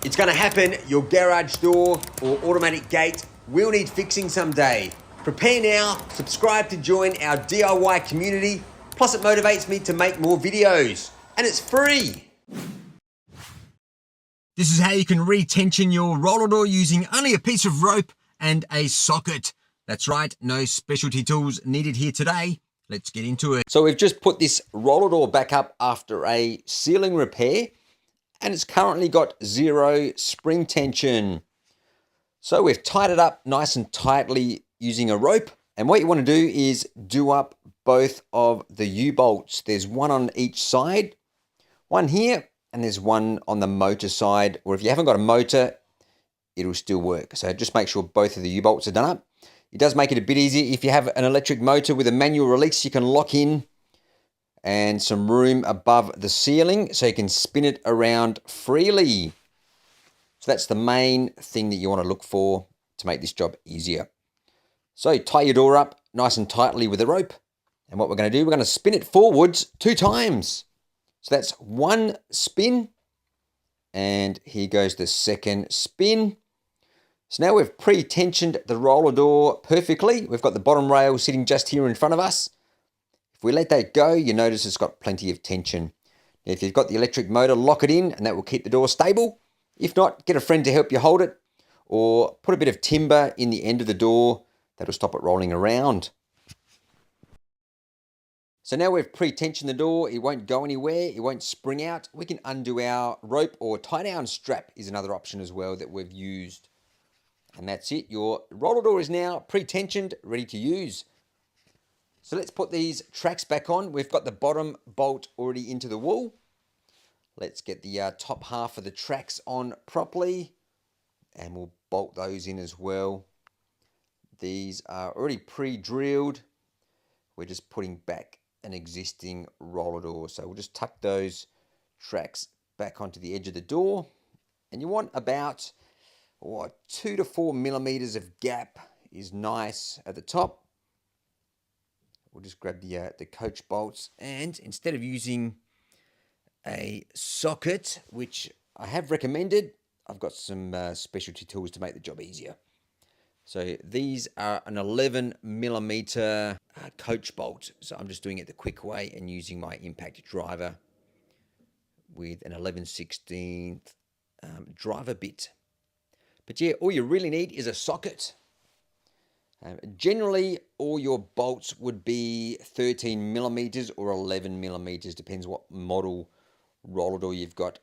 It's going to happen. Your garage door or automatic gate will need fixing someday. Prepare now, subscribe to join our DIY community, plus it motivates me to make more videos, and it's free. This is how you can retension your roller door using only a piece of rope and a socket. That's right, no specialty tools needed here today. Let's get into it. So we've just put this roller door back up after a ceiling repair, and it's currently got 0 spring tension. So we've tied it up nice and tightly using a rope. And what you want to do is do up both of the U-bolts. There's one on each side, one here, and there's one on the motor side. Or if you haven't got a motor, it'll still work. So just make sure both of the U-bolts are done up. It does make it a bit easier. If you have an electric motor with a manual release, you can lock in and some room above the ceiling so you can spin it around freely. So that's the main thing that you want to look for to make this job easier. So tie your door up nice and tightly with a rope. And what we're going to do, we're going to spin it forwards 2 times. So that's 1 spin. And here goes the 2nd spin. So now we've pre-tensioned the roller door perfectly. We've got the bottom rail sitting just here in front of us. If we let that go, you notice it's got plenty of tension. Now, if you've got the electric motor, lock it in and that will keep the door stable. If not, get a friend to help you hold it, or put a bit of timber in the end of the door. That'll stop it rolling around. So now we've pre-tensioned the door. It won't go anywhere. It won't spring out. We can undo our rope, or tie down strap is another option as well that we've used. And that's it. Your roller door is now pre-tensioned, ready to use. So let's put these tracks back on. We've got the bottom bolt already into the wall. Let's get the top half of the tracks on properly, and we'll bolt those in as well. These are already pre-drilled. We're just putting back an existing roller door. So we'll just tuck those tracks back onto the edge of the door. And you want about 2 to 4 millimeters of gap is nice at the top. We'll just grab the coach bolts, and instead of using a socket, which I have recommended, I've got some specialty tools to make the job easier. So these are an 11 millimeter coach bolt. So I'm just doing it the quick way and using my impact driver with an 11/16 driver bit. But yeah, all you really need is a socket. Generally, all your bolts would be 13 millimeters or 11 millimeters, depends what model roller door you've got.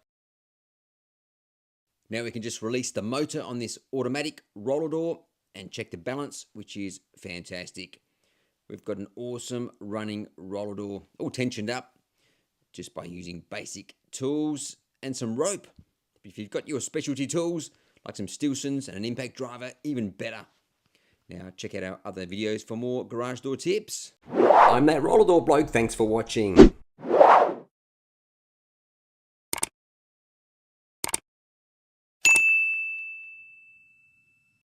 Now we can just release the motor on this automatic roller door and check the balance, which is fantastic. We've got an awesome running roller door, all tensioned up just by using basic tools and some rope. If you've got your specialty tools, like some Stilsons and an impact driver, even better. Now check out our other videos for more garage door tips. I'm that roller door bloke, thanks for watching.